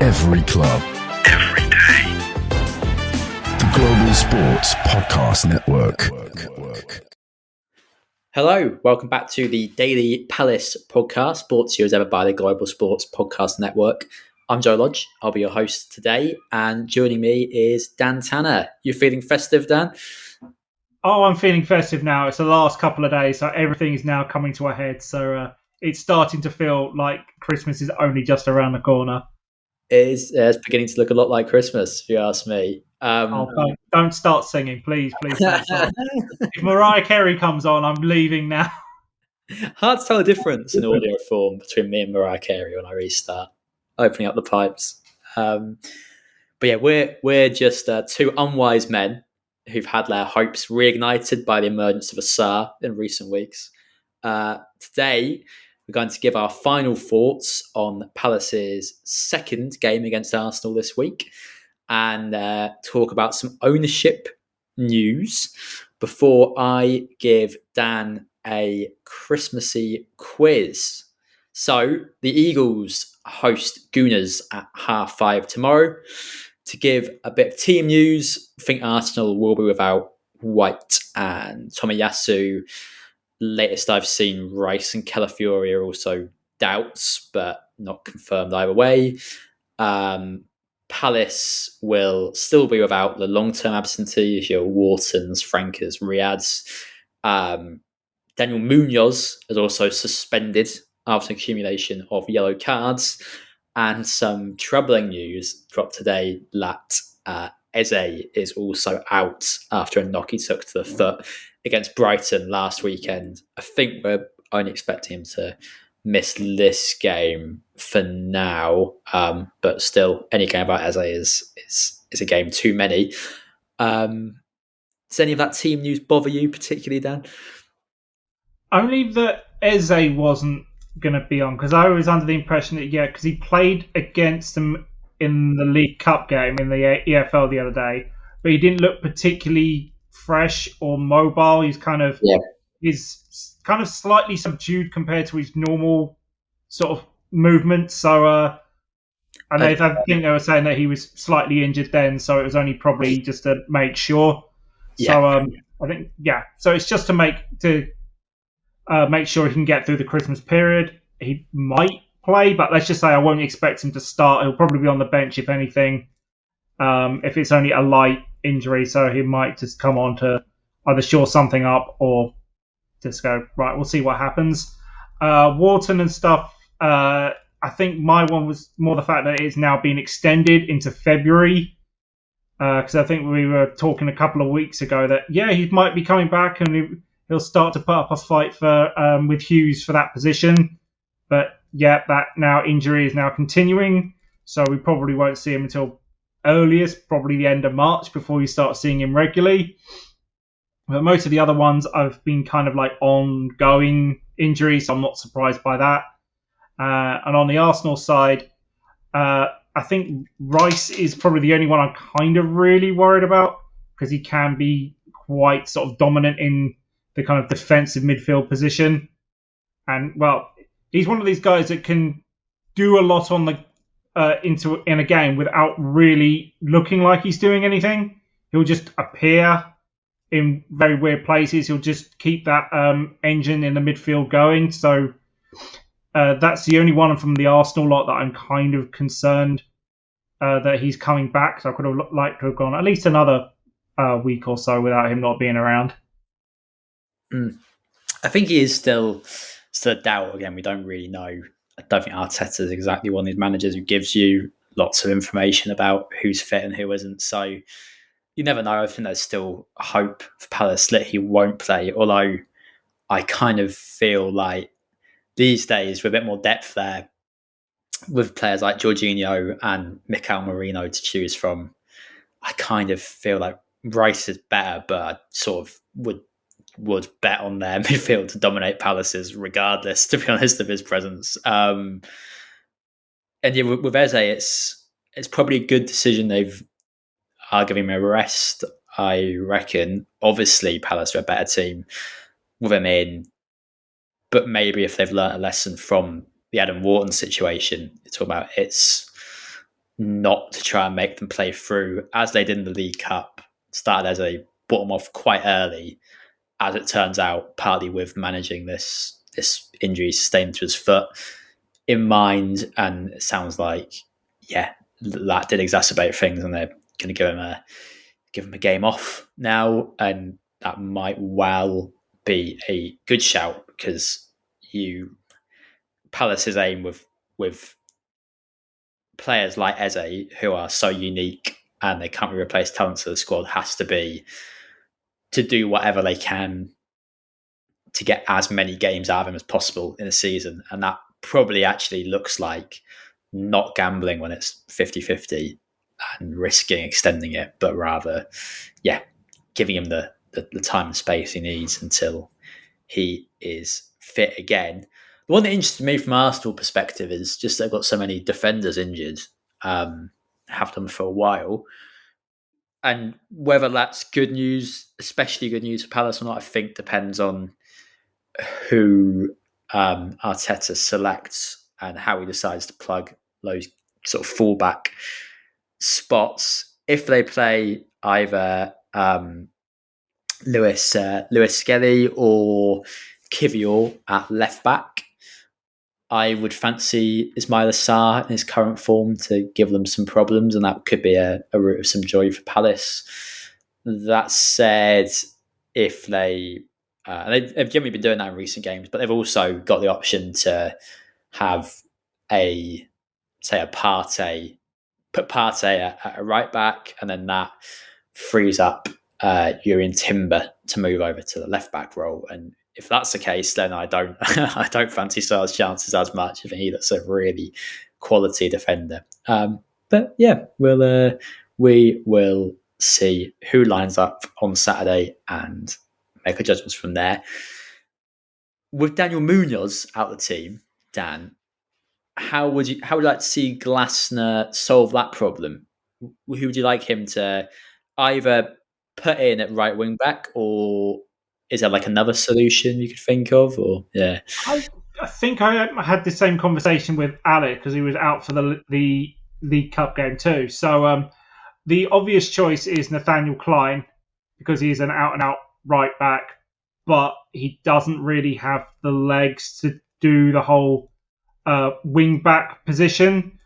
Every club. Every day. The Global Sports Podcast Network. Hello, welcome back to the Daily Palace podcast, brought to you as ever by the Global Sports Podcast Network. I'm Joe Lodge, I'll be your host today, and joining me is Dan Tanner. You feeling festive, Dan? Oh, I'm feeling festive now. It's the last couple of days, so everything is now coming to a head. So it's starting to feel like Christmas is only just around the corner. It's beginning to look a lot like Christmas, if you ask me. Don't start singing, please don't start. If Mariah Carey comes on, I'm leaving now. Hard to tell the difference in audio form between me and Mariah Carey when I restart, opening up the pipes. But yeah, we're just two unwise men who've had their hopes reignited by the emergence of a Tsar in recent weeks. Today, we're going to give our final thoughts on Palace's second game against Arsenal this week and talk about some ownership news before I give Dan a Christmassy quiz. So, the Eagles host Gooners at 5:30 tomorrow. To give a bit of team news, I think Arsenal will be without White and Tomiyasu. Latest I've seen, Rice and Calafiori are also doubts, but not confirmed either way. Palace will still be without the long-term absentees, your Whartons, Frankers, Riads. Daniel Munoz is also suspended after an accumulation of yellow cards. And some troubling news dropped today that Eze is also out after a knock he took to the foot against Brighton last weekend. I think we're only expecting him to miss this game for now, but still, any game about Eze is a game too many. Does any of that team news bother you particularly, Dan? Only that Eze wasn't going to be on, because I was under the impression that, because he played against them in the League Cup game in the EFL the other day, but he didn't look particularly fresh or mobile. He's kind of slightly subdued compared to his normal sort of movement. So I think they were saying that he was slightly injured then, so it was only probably just to make sure. Yeah. So I think so it's just to make sure he can get through the Christmas period. He might play, but let's just say I won't expect him to start. He'll probably be on the bench, if anything, if it's only a light injury. So he might just come on to either shore something up or just go, right, we'll see what happens. Wharton and stuff, I think my one was more the fact that it's now been extended into February. Because I think we were talking a couple of weeks ago that, he might be coming back and he'll start to put up a fight for with Hughes for that position. But that now injury is now continuing, so we probably won't see him until earliest, probably the end of March, before we start seeing him regularly. But most of the other ones have been kind of like ongoing injuries, so I'm not surprised by that. And on the Arsenal side, I think Rice is probably the only one I'm kind of really worried about, because he can be quite sort of dominant in the kind of defensive midfield position. And, he's one of these guys that can do a lot on the in a game without really looking like he's doing anything. He'll just appear in very weird places. He'll just keep that engine in the midfield going. So that's the only one from the Arsenal lot that I'm kind of concerned that he's coming back. So I could have liked to have gone at least another week or so without him not being around. I think he is still a doubt. Again, we don't really know. I don't think Arteta is exactly one of these managers who gives you lots of information about who's fit and who isn't. So you never know. I think there's still hope for Palace that he won't play, although I kind of feel like these days with a bit more depth there, with players like Jorginho and Mikel Merino to choose from, I kind of feel like Rice is better, but I sort of would bet on their midfield to dominate Palace's regardless, to be honest, of his presence. And with Eze, it's probably a good decision they've are giving him a rest, I reckon. Obviously, Palace are a better team with him in, but maybe if they've learnt a lesson from the Adam Wharton situation, it's all about it's not to try and make them play through, as they did in the League Cup. Started as a bottom off quite early, as it turns out, partly with managing this injury sustained to his foot in mind. And it sounds like, that did exacerbate things, and they're going to give him a game off now, and that might well be a good shout, because Palace's aim with players like Eze, who are so unique and they can't be replaced talents of the squad, has to be to do whatever they can to get as many games out of him as possible in a season. And that probably actually looks like not gambling when it's 50-50 and risking extending it, but rather, giving him the time and space he needs until he is fit again. The one that interested me from Arsenal perspective is just they've got so many defenders injured, have done for a while. And whether that's good news, especially good news for Palace or not, I think depends on who Arteta selects and how he decides to plug those sort of fullback spots. If they play either Lewis Skelly or Kivior at left back, I would fancy Ismaila Sarr in his current form to give them some problems, and that could be a route of some joy for Palace. That said, if they've generally been doing that in recent games, but they've also got the option to have put Partey at a right back, and then that frees up Urian Timber to move over to the left back role. And if that's the case, then I don't I don't fancy Sarr's chances as much. I think he that's a really quality defender. But yeah, we will see who lines up on Saturday and make our judgments from there. With Daniel Munoz out of the team, Dan, how would you like to see Glasner solve that problem? Who would you like him to either put in at right wing back, or is there like another solution you could think of? Or I think I had the same conversation with Alec because he was out for the League Cup game too. So the obvious choice is Nathaniel Klein because he's an out and out right back, but he doesn't really have the legs to do the whole wing back position.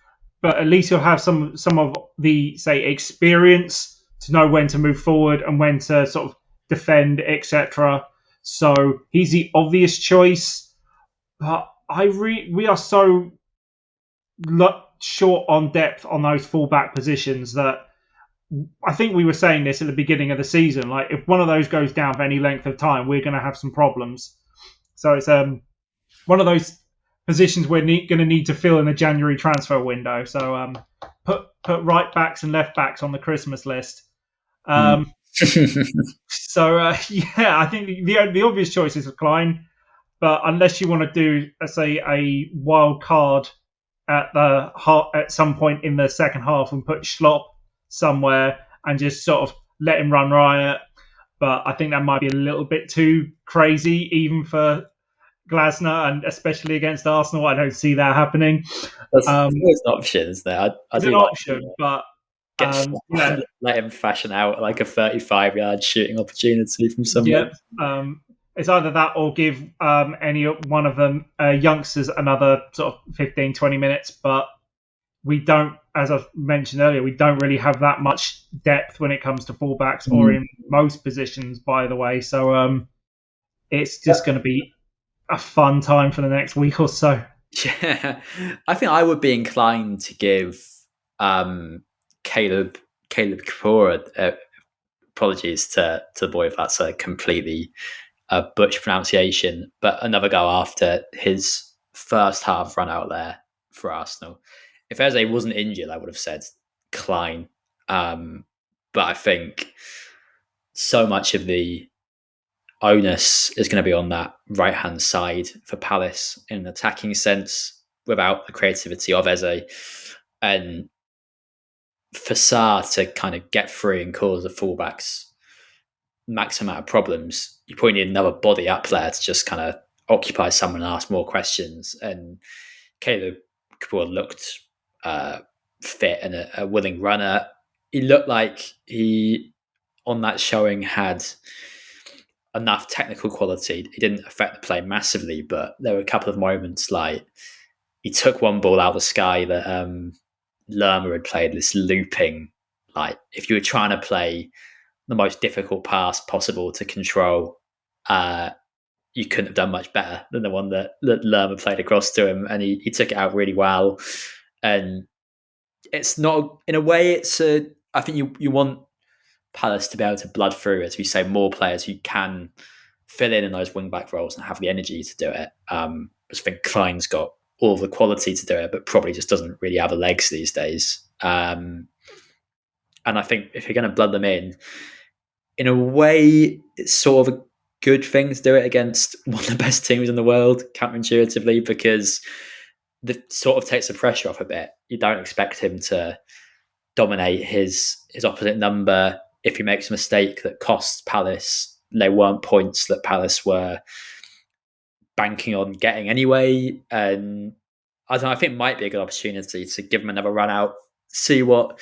But at least he'll have some of the, say, experience to know when to move forward and when to sort of defend, etc. So he's the obvious choice. But we are so short on depth on those fullback positions that I think we were saying this at the beginning of the season. Like, if one of those goes down for any length of time, we're going to have some problems. So it's one of those positions we're going to need to fill in the January transfer window. So put right backs and left backs on the Christmas list. I think the obvious choice is Klein, but unless you want to do, let's say, a wild card at some point in the second half and put Schlopp somewhere and just sort of let him run riot, but I think that might be a little bit too crazy even for Glasner, and especially against Arsenal. I don't see that happening. There's an option, isn't there? It's an option, but let him fashion out like a 35-yard shooting opportunity from somewhere. Yep. It's either that or give any one of them youngsters another sort of 15, 20 minutes. But we don't, as I mentioned earlier, we don't really have that much depth when it comes to fullbacks or in most positions, by the way. So it's just going to be a fun time for the next week or so. Yeah, I think I would be inclined to give Caleb Kapoor, apologies to the boy if that's a completely butch pronunciation, but another go after his first half run out there for Arsenal. If Eze wasn't injured, I would have said Klein, but I think so much of the onus is going to be on that right-hand side for Palace in an attacking sense without the creativity of Eze. And for Sarr to kind of get free and cause the fullbacks max amount of problems, you probably need another body up there to just kind of occupy someone and ask more questions. And Caleb Kapoor looked fit and a willing runner. He looked like he, on that showing, had enough technical quality. He didn't affect the play massively, but there were a couple of moments like he took one ball out of the sky that Lerma had played, this looping, like if you were trying to play the most difficult pass possible to control, you couldn't have done much better than the one that Lerma played across to him, and he took it out really well. And it's not, in a way, I think you want Palace to be able to blood through, as we say, more players who can fill in those wing back roles and have the energy to do it. I think Klein's got all the quality to do it, but probably just doesn't really have the legs these days. And I think if you're going to blood them in a way, it's sort of a good thing to do it against one of the best teams in the world, counterintuitively, because that sort of takes the pressure off a bit. You don't expect him to dominate his opposite number. If he makes a mistake that costs Palace, they weren't points that Palace were banking on getting anyway. And I don't know, I think it might be a good opportunity to give him another run out, see what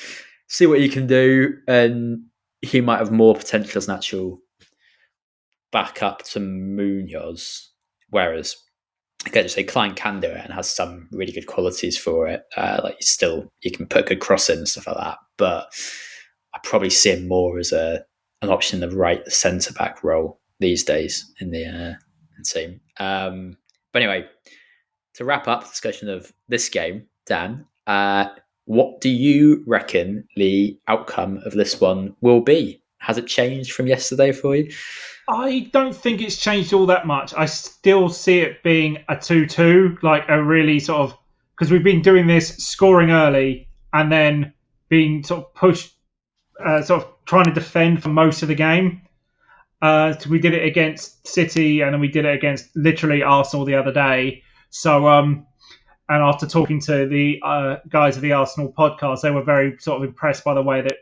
he can do, and he might have more potential as an actual backup to Munoz. Whereas I can just say Klein can do it and has some really good qualities for it. Like you can put a good cross in and stuff like that. But I probably see him more as an option in the right centre back role these days in the team. But anyway, to wrap up the discussion of this game, Dan, what do you reckon the outcome of this one will be? Has it changed from yesterday for you? I don't think it's changed all that much. I still see it being a 2-2, like a really sort of, because we've been doing this scoring early and then being sort of pushed, sort of trying to defend for most of the game. So we did it against City and then we did it against literally Arsenal the other day. So, and after talking to the guys of the Arsenal podcast, they were very sort of impressed by the way that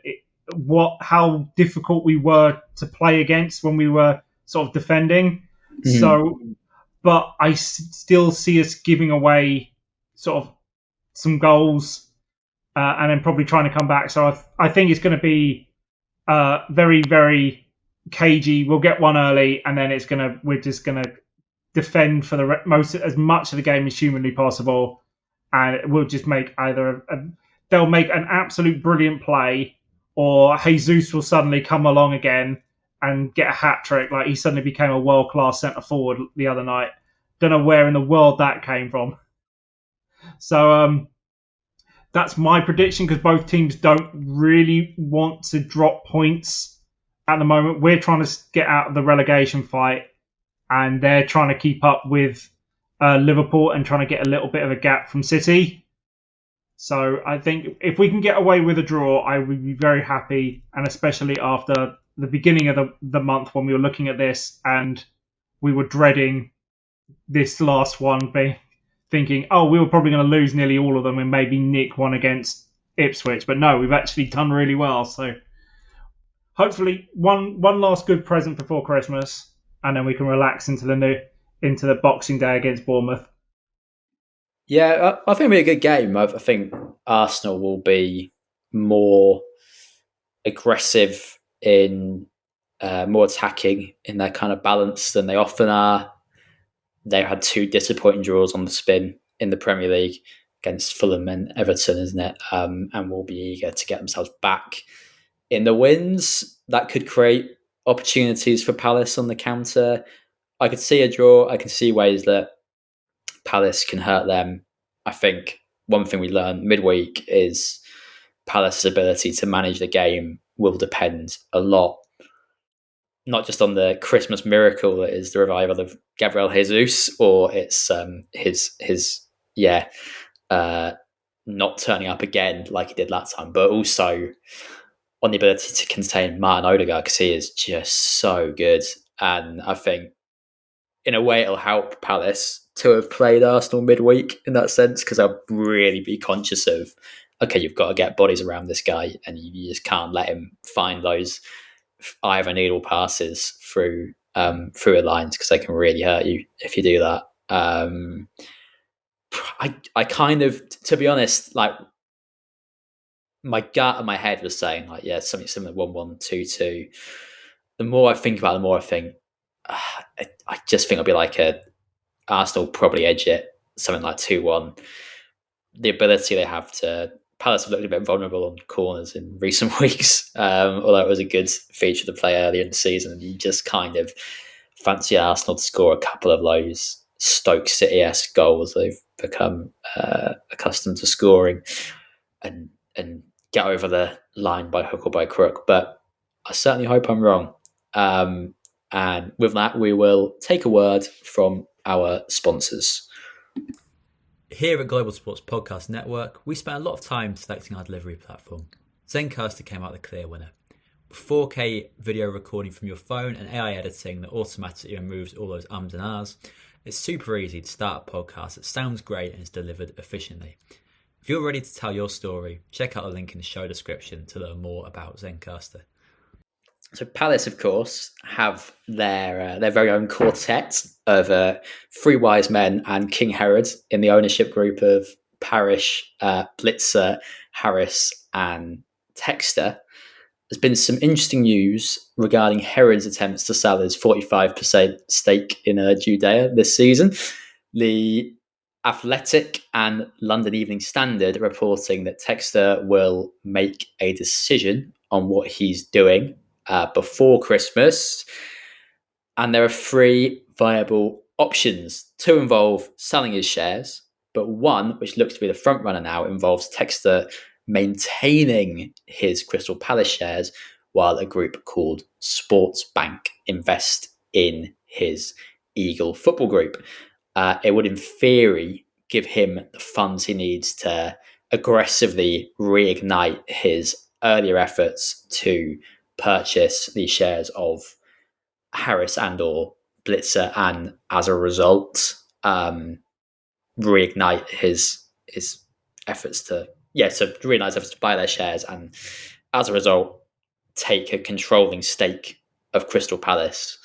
how difficult we were to play against when we were sort of defending. Mm-hmm. So, but I still see us giving away sort of some goals and then probably trying to come back. So I think it's going to be very, very cagey. We'll get one early and then we're just going to defend for the as much of the game as humanly possible. And we'll just make either they'll make an absolute brilliant play, or Jesus will suddenly come along again and get a hat trick. Like he suddenly became a world-class centre forward the other night. Don't know where in the world that came from. So that's my prediction, because both teams don't really want to drop points at the moment. We're trying to get out of the relegation fight, and they're trying to keep up with Liverpool and trying to get a little bit of a gap from City. So I think if we can get away with a draw, I would be very happy, and especially after the beginning of the month when we were looking at this and we were dreading this last one, thinking, oh, we were probably going to lose nearly all of them and maybe nick one against Ipswich. But no, we've actually done really well. So hopefully one last good present before Christmas, and then we can relax into the Boxing Day against Bournemouth. Yeah, I think it'll be a good game. I think Arsenal will be more aggressive more attacking in their kind of balance than they often are. They had 2 disappointing draws on the spin in the Premier League against Fulham and Everton, isn't it? And will be eager to get themselves back in the wins. That could create opportunities for Palace on the counter. I could see a draw. I can see ways that Palace can hurt them. I think one thing we learned midweek is Palace's ability to manage the game will depend a lot, not just on the Christmas miracle that is the revival of Gabriel Jesus, or it's his not turning up again like he did last time, but also on the ability to contain Martin Odegaard, because he is just so good. And I think in a way it'll help Palace to have played Arsenal midweek in that sense, because I'll really be conscious of, okay, you've got to get bodies around this guy and you just can't let him find those either needle passes through the lines, because they can really hurt you if you do that. I kind of, to be honest, like my gut and my head was saying like, yeah, something similar, 1-1, 2-2. The more I think about it, the more I think, I just think it'll be like Arsenal probably edge it, something like 2-1. The ability they have to, Palace have looked a bit vulnerable on corners in recent weeks, although it was a good feature to play earlier in the season. And you just kind of fancy Arsenal to score a couple of those Stoke City-esque goals they've become accustomed to scoring, and get over the line by hook or by crook. But I certainly hope I'm wrong. And with that, we will take a word from our sponsors. Here at Global Sports Podcast Network, we spent a lot of time selecting our delivery platform. Zencaster came out the clear winner. 4K video recording from your phone and AI editing that automatically removes all those ums and ahs. It's super easy to start a podcast that sounds great and is delivered efficiently. If you're ready to tell your story, check out the link in the show description to learn more about Zencaster. So Palace, of course, have their very own quartet of three wise men and King Herod in the ownership group of Parish, Blitzer, Harris and Textor. There's been some interesting news regarding Herod's attempts to sell his 45% stake in Judea this season. The Athletic and London Evening Standard are reporting that Textor will make a decision on what he's doing before Christmas. And there are three viable options. Two involve selling his shares, but one, which looks to be the front runner now, involves Textor maintaining his Crystal Palace shares while a group called SportsBank invest in his Eagle football group. It would, in theory, give him the funds he needs to aggressively reignite his earlier efforts to purchase the shares of Harris and or Blitzer, and as a result, reignite his efforts to reignite his efforts to buy their shares, and as a result, take a controlling stake of Crystal Palace.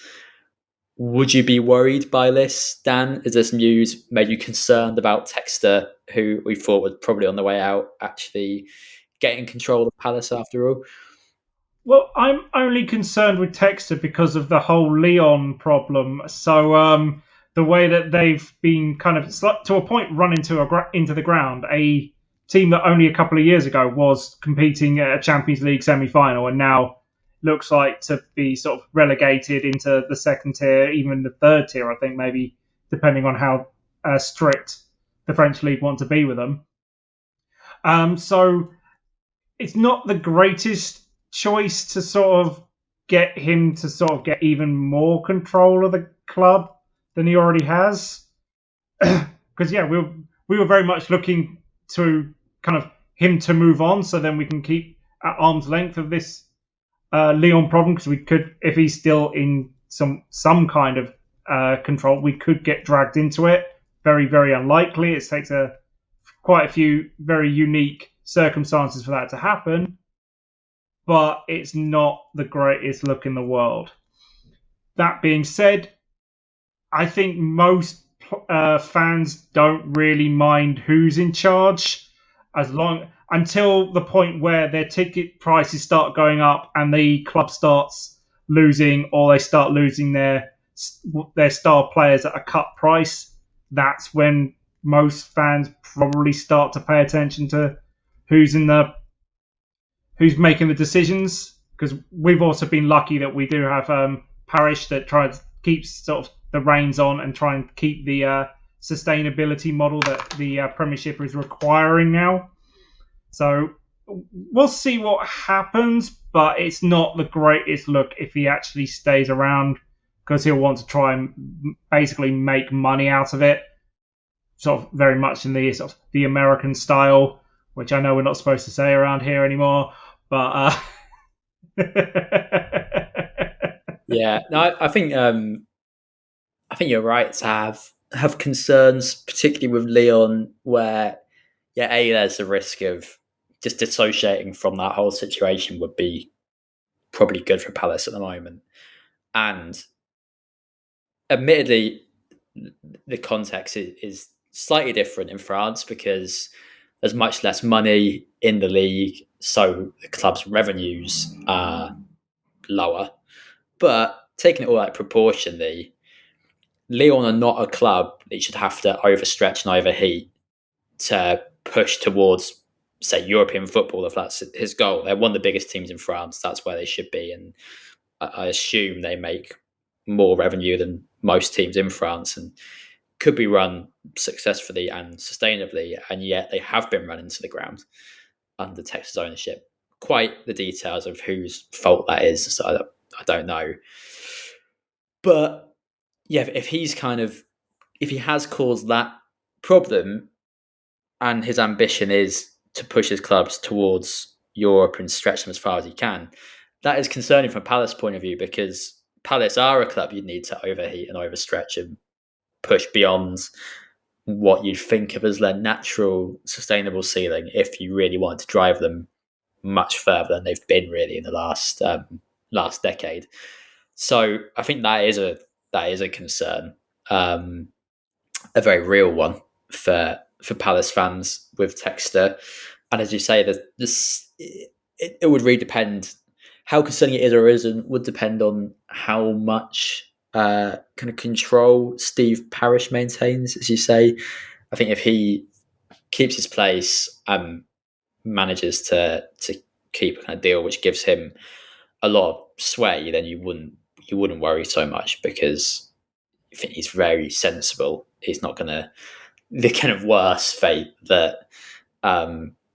Would you be worried by this, Dan? Is this news made you concerned about Textor, who we thought was probably on the way out, actually getting control of Palace after all? Well, I'm only concerned with Textor because of the whole Leon problem. So the way that they've been kind of, to a point, run into the ground. A team that only a couple of years ago was competing at a Champions League semi-final and now looks like to be sort of relegated into the second tier, even the third tier, I think, maybe, depending on how strict the French league want to be with them. So it's not the greatest choice to sort of get him to sort of get even more control of the club than he already has. Because, yeah, we were very much looking to kind of him to move on so then we can keep at arm's length of this Leon problem, because we could, if he's still in some kind of control, we could get dragged into it. Very, very unlikely. It takes quite a few very unique circumstances for that to happen, but it's not the greatest look in the world. That being said, I think most fans don't really mind who's in charge, until the point where their ticket prices start going up and the club starts losing, or they start losing their star players at a cut price. That's when most fans probably start to pay attention to who's making the decisions. Because we've also been lucky that we do have Parish that tries to keep sort of the reins on and try and keep the sustainability model that the Premiership is requiring now. So we'll see what happens, but it's not the greatest look if he actually stays around, because he'll want to try and basically make money out of it, sort of very much in the sort of the American style, which I know we're not supposed to say around here anymore, but yeah, no, I think you're right to have concerns, particularly with Leon, where there's the risk of just dissociating from that whole situation would be probably good for Palace at the moment. And admittedly, the context is slightly different in France, because there's much less money in the league, so the club's revenues are lower. But taking it all out proportionally, Lyon are not a club that you should have to overstretch and overheat to push towards, say, European football, if that's his goal. They're one of the biggest teams in France. That's where they should be. And I assume they make more revenue than most teams in France and could be run successfully and sustainably. And yet they have been run into the ground under Texas ownership. Quite the details of whose fault that is, so I don't know. But yeah, if he has caused that problem, and his ambition is to push his clubs towards Europe and stretch them as far as he can, that is concerning from Palace's point of view, because Palace are a club you'd need to overheat and overstretch and push beyond what you'd think of as their natural sustainable ceiling if you really wanted to drive them much further than they've been really in the last decade. So I think that is a concern, a very real one for Palace fans with Textor. And as you say, it would really depend. How concerning it is or isn't would depend on how much kind of control Steve Parish maintains, as you say. I think if he keeps his place and manages to keep a kind of deal which gives him a lot of sway, then you wouldn't worry so much, because I think he's very sensible. He's not going to, the kind of worst fate that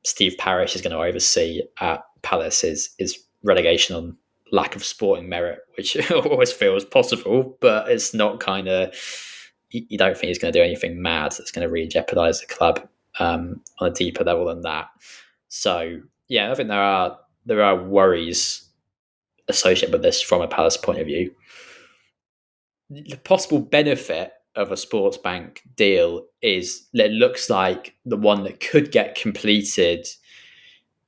Steve Parish is going to oversee at Palace is relegation on lack of sporting merit, which always feels possible, but it's not kind of, you don't think he's going to do anything mad that's going to really jeopardise the club on a deeper level than that. So yeah, I think there are worries associated with this from a Palace point of view. The possible benefit of a SportsBank deal is it looks like the one that could get completed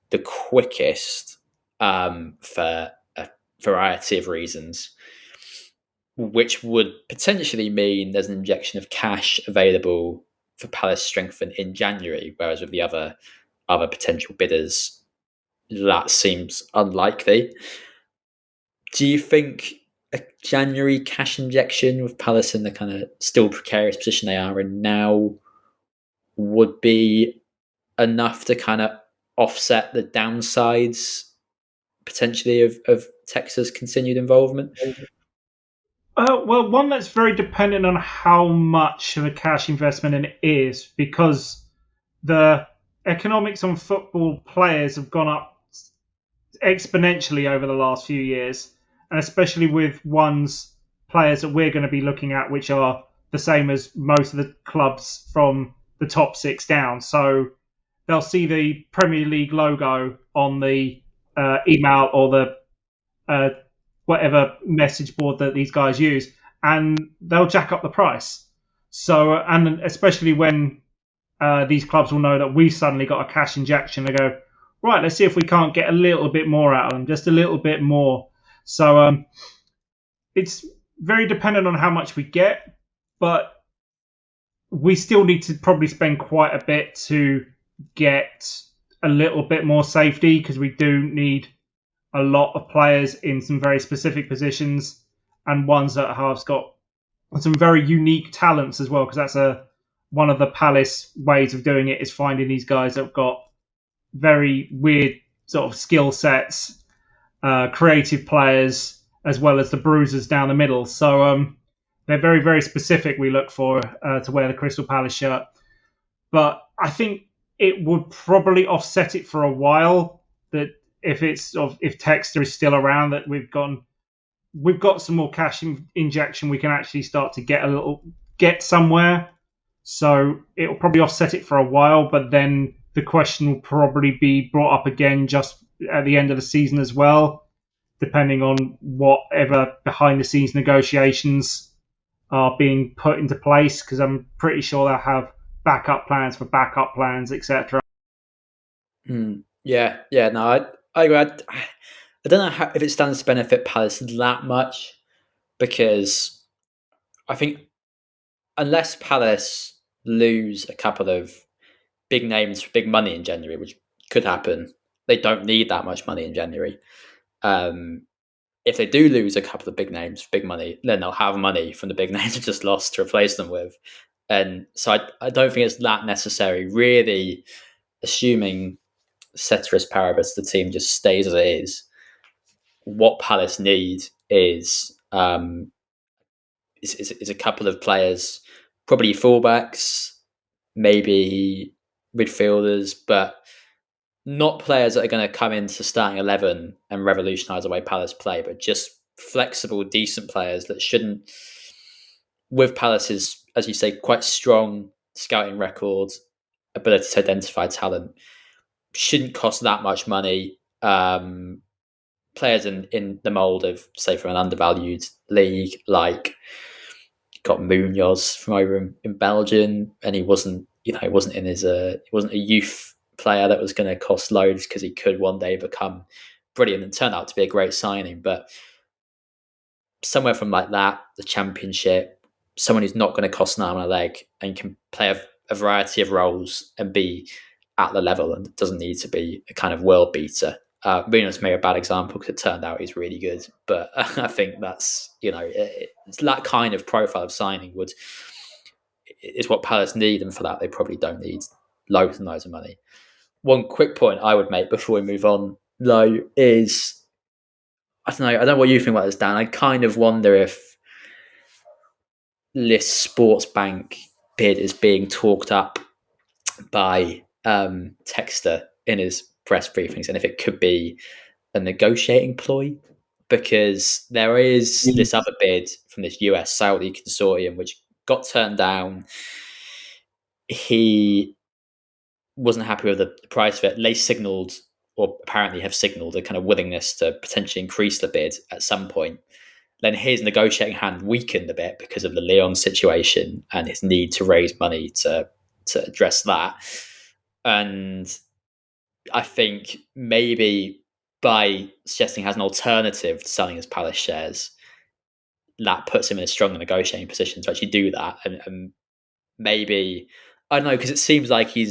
the quickest for a variety of reasons, which would potentially mean there's an injection of cash available for Palace strengthen in January, whereas with the other potential bidders, that seems unlikely. Do you think a January cash injection with Palace in the kind of still precarious position they are in now would be enough to kind of offset the downsides potentially of Texas' continued involvement? Well, one that's very dependent on how much of a cash investment in it is, because the economics on football players have gone up exponentially over the last few years, and especially with players that we're going to be looking at, which are the same as most of the clubs from the top six down. So they'll see the Premier League logo on the email or the whatever message board that these guys use, and they'll jack up the price. So, and especially when these clubs will know that we suddenly got a cash injection, they go, right, let's see if we can't get a little bit more out of them, just a little bit more. So it's very dependent on how much we get, but we still need to probably spend quite a bit to get a little bit more safety, because we do need a lot of players in some very specific positions, and ones that have got some very unique talents as well, because that's one of the Palace ways of doing it, is finding these guys that have got very weird sort of skill sets, creative players, as well as the bruisers down the middle. So they're very, very specific, we look for, to wear the Crystal Palace shirt. But I think it would probably offset it for a while, that if Textor is still around, that we've got some more cash injection, we can actually start to get somewhere. So it will probably offset it for a while, but then the question will probably be brought up again just at the end of the season as well, depending on whatever behind the scenes negotiations are being put into place, because I'm pretty sure they'll have backup plans for backup plans, etc. Yeah, no, I agree. I don't know if it stands to benefit Palace that much, because I think unless Palace lose a couple of big names for big money in January, which could happen. They don't need that much money in January. If they do lose a couple of big names for big money, then they'll have money from the big names they just lost to replace them with. And so I don't think it's that necessary. Really, assuming ceteris paribus, the team just stays as it is. What Palace need is a couple of players, probably fullbacks, maybe midfielders, but not players that are going to come into starting 11 and revolutionise the way Palace play, but just flexible, decent players that shouldn't, with Palace's, as you say, quite strong scouting record, ability to identify talent, shouldn't cost that much money. Players in the mould of, say, from an undervalued league, like got Munoz from over in Belgium, and he wasn't in his he wasn't a youth player that was going to cost loads because he could one day become brilliant and turn out to be a great signing. But somewhere from like that, the Championship, someone who's not going to cost an arm and a leg and can play a variety of roles and be at the level and doesn't need to be a kind of world beater. Munoz may be a bad example because it turned out he's really good, but I think that's it's that kind of profile of signing is what Palace need, and for that they probably don't need loads and loads of money. One quick point I would make before we move on, though, is I don't know what you think about this, Dan. I kind of wonder if this SportsBank bid is being talked up by Textor in his press briefings, and if it could be a negotiating ploy, because there is this other bid from this US Saudi consortium which got turned down. He wasn't happy with the price of it. They signalled, or apparently have signalled, a kind of willingness to potentially increase the bid at some point. Then his negotiating hand weakened a bit because of the Lyon situation and his need to raise money to address that. And I think maybe by suggesting he has an alternative to selling his Palace shares, that puts him in a stronger negotiating position to actually do that. And maybe, I don't know, because it seems like he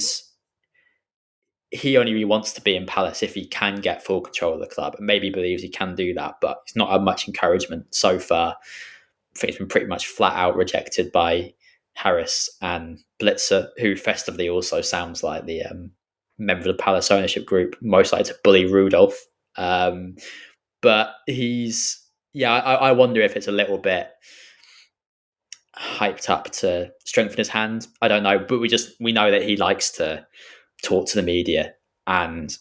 only really wants to be in Palace if he can get full control of the club, and maybe believes he can do that, but he's not had much encouragement so far. I think he's been pretty much flat out rejected by Harris and Blitzer, who festively also sounds like the member of the Palace ownership group, most likely to bully Rudolph. But I wonder if it's a little bit hyped up to strengthen his hand. I don't know, but we know that he likes to talk to the media, and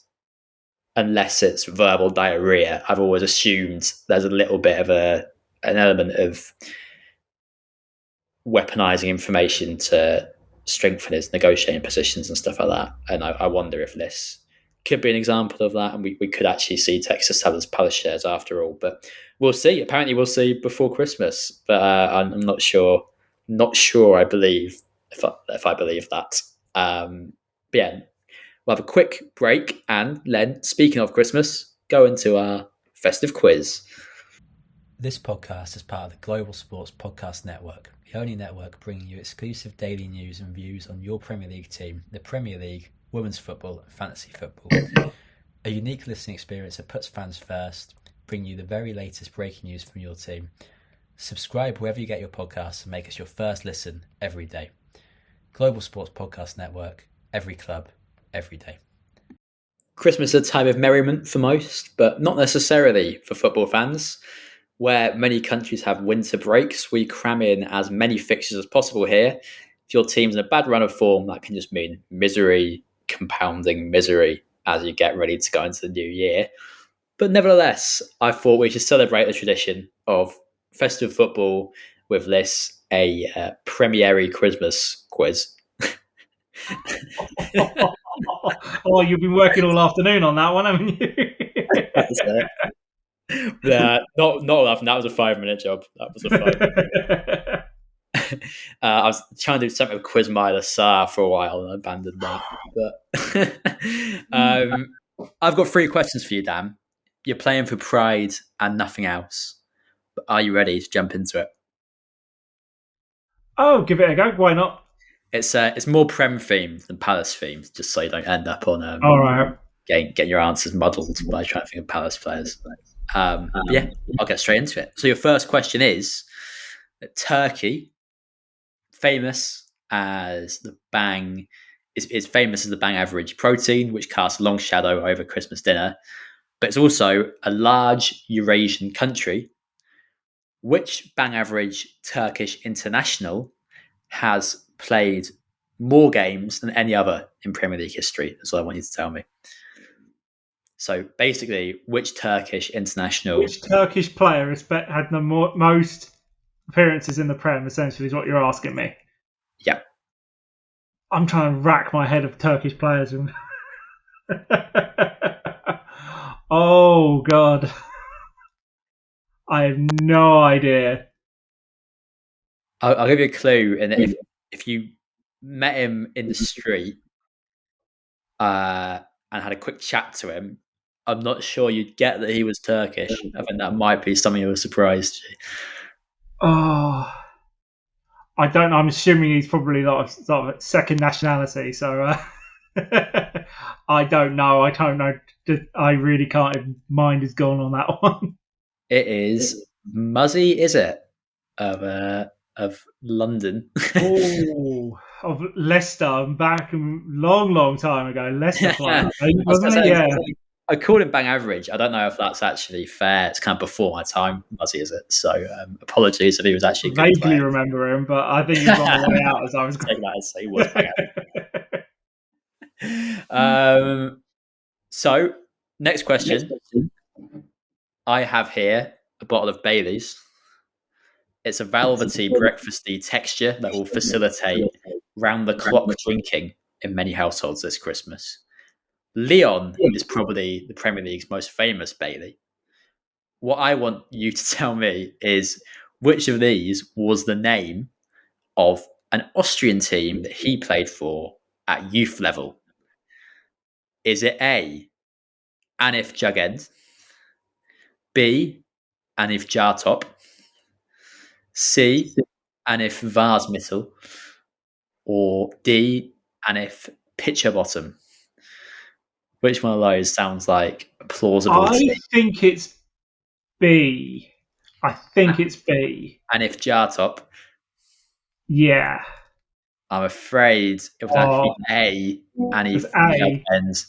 unless it's verbal diarrhea, I've always assumed there's a little bit of an element of weaponizing information to strengthen his negotiating positions and stuff like that. And I wonder if this could be an example of that, and we could actually see Texas sell his Palace shares after all. But we'll see. Apparently we'll see before Christmas, but I'm not sure. Not sure I believe if I believe that. But yeah, we'll have a quick break, and Len, speaking of Christmas, go into our festive quiz. This podcast is part of the Global Sports Podcast Network, the only network bringing you exclusive daily news and views on your Premier League team, the Premier League, women's football and fantasy football. A unique listening experience that puts fans first, bringing you the very latest breaking news from your team. Subscribe wherever you get your podcasts and make us your first listen every day. Global Sports Podcast Network, every club, every day. Christmas is a time of merriment for most, but not necessarily for football fans. Where many countries have winter breaks, we cram in as many fixtures as possible here. If your team's in a bad run of form, that can just mean misery, compounding misery as you get ready to go into the new year. But nevertheless, I thought we should celebrate the tradition of festive football with this, a premiere Christmas quiz. Oh, you've been working all afternoon on that one, haven't you? That's it. Not enough. That was a 5-minute job. That was a 5-minute. I was trying to do something with Quiz Myla Sarr for a while and I abandoned that. But I've got 3 questions for you, Dan. You're playing for pride and nothing else. But are you ready to jump into it? Oh, give it a go. Why not? It's more Prem themed than Palace themed, just so you don't end up on All right. getting your answers muddled by trying to think of Palace players. Yeah, I'll get straight into it. So your first question is: Turkey, famous as the bang, is famous as the bang average protein, which casts a long shadow over Christmas dinner, but it's also a large Eurasian country. Which bang average Turkish international has played more games than any other in Premier League history? That's what I want you to tell me. So basically, which Turkish international? Which Turkish player has had the most appearances in the Prem, essentially, is what you're asking me. Yeah. I'm trying to rack my head of Turkish players. Oh, God. I have no idea. I'll give you a clue. And if you met him in the street and had a quick chat to him, I'm not sure you'd get that he was Turkish. I think that might be something that was surprised you. Oh, I don't know. I'm assuming he's probably sort of second nationality. So I don't know. I really can't. Mind is gone on that one. It is Muzzy, is it? Of London. Oh, of Leicester. Back a long time ago. Leicester player, wasn't it? Yeah. I called him bang average. I don't know if that's actually fair. It's kind of before my time, Muzzy, is it? So apologies if he was actually a good Vaguely player. remember him, but I think he was on the way out as I was Take that as he was bang average. So, next question. I have here a bottle of Bailey's. It's a velvety, breakfasty texture that will facilitate round-the-clock drinking in many households this Christmas. Leon is probably the Premier League's most famous Bailey. What I want you to tell me is which of these was the name of an Austrian team that he played for at youth level. Is it A, Anif Jugend, B, Anif Jartop, C, Anif Varsmittel, or D, Anif Pitcherbottom? Which one of those sounds like a plausible I think it's B. I think it's B. Anif Jartop? Yeah. I'm afraid it was actually A, Anif Jugend.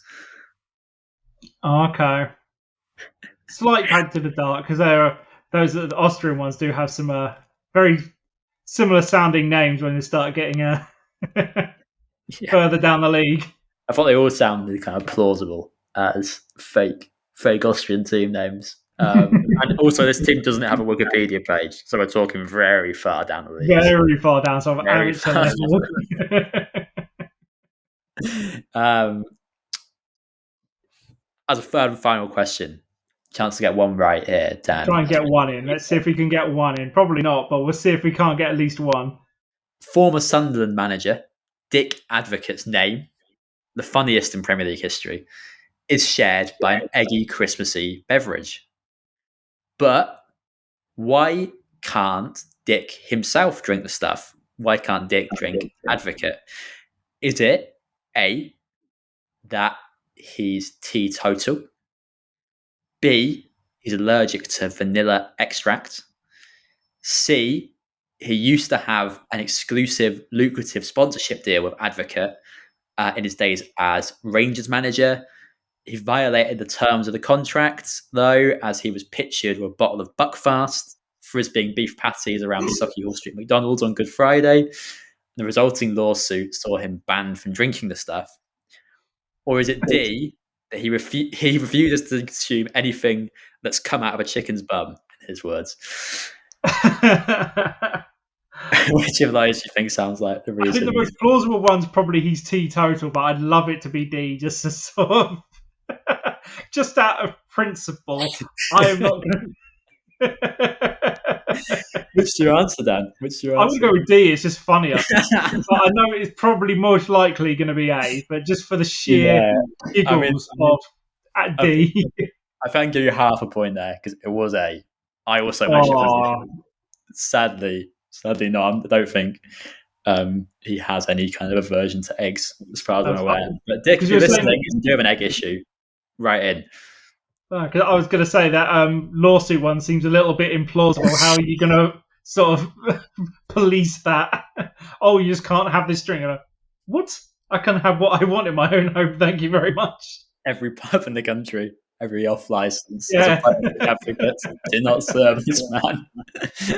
Okay. Slight pack to the dark because those the Austrian ones do have some very similar sounding names when they start getting further down the league. I thought they all sounded kind of plausible as fake Austrian team names. And also, this team doesn't have a Wikipedia page, so we're talking very far down the league. Very far down, so amateur level. As a third and final question, chance to get one right here, Dan. Try and get one in. Let's see if we can get one in. Probably not, but we'll see if we can't get at least one. Former Sunderland manager Dick Advocaat's name, the funniest in Premier League history, is shared by an eggy Christmassy beverage. But why can't Dick himself drink the stuff? Why can't Dick drink Advocaat? Is it A, that he's teetotal? B, he's allergic to vanilla extract? C, he used to have an exclusive, lucrative sponsorship deal with Advocaat in his days as Rangers manager. He violated the terms of the contract, though, as he was pictured with a bottle of Buckfast, frisbeeing beef patties around the Sucky Hall Street McDonald's on Good Friday. The resulting lawsuit saw him banned from drinking the stuff. Or is it D, that he refuses to consume anything that's come out of a chicken's bum, in his words? Which of those do you think sounds like the reason? I think the most plausible one's probably he's teetotal, but I'd love it to be D, just to sort of, just out of principle. I am not going to. What's your answer, Dan? I'm going to go with D. It's just funnier. But I know it's probably most likely going to be A, but just for the sheer giggles of D. I think I'll give you half a point there because it was A. I also mentioned it. Sadly not. I don't think he has any kind of aversion to eggs, as far as I'm That's aware. fine. But Dick, if 'Cause you're you're saying- listening and you have an egg issue, write in. 'Cause I was going to say that lawsuit one seems a little bit implausible. How are you going to sort of police that? Oh, you just can't have this drink. What? I can have what I want in my own home. Thank you very much. Every pub in the country, every off license, Yeah. advocates do not serve this man.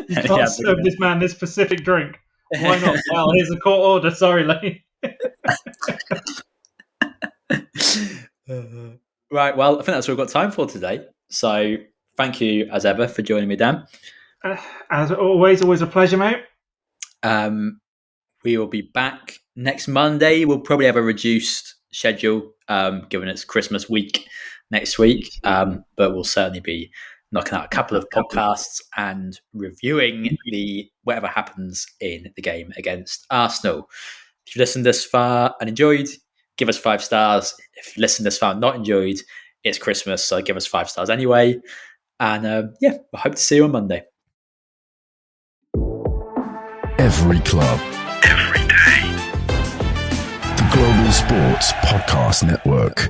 You can't serve this man this specific drink. Why not? Well, here's a court order. Sorry, Lane. Right, well, I think that's all we've got time for today. So thank you, as ever, for joining me, Dan. As always a pleasure, mate. We will be back next Monday. We'll probably have a reduced schedule, given it's Christmas week next week. But we'll certainly be knocking out a couple of podcasts and reviewing whatever happens in the game against Arsenal. If you've listened this far and enjoyed, give us 5 stars. If you listened this far and not enjoyed, it's Christmas, so give us 5 stars anyway. And I hope to see you on Monday. Every club, every day. The Global Sports Podcast Network.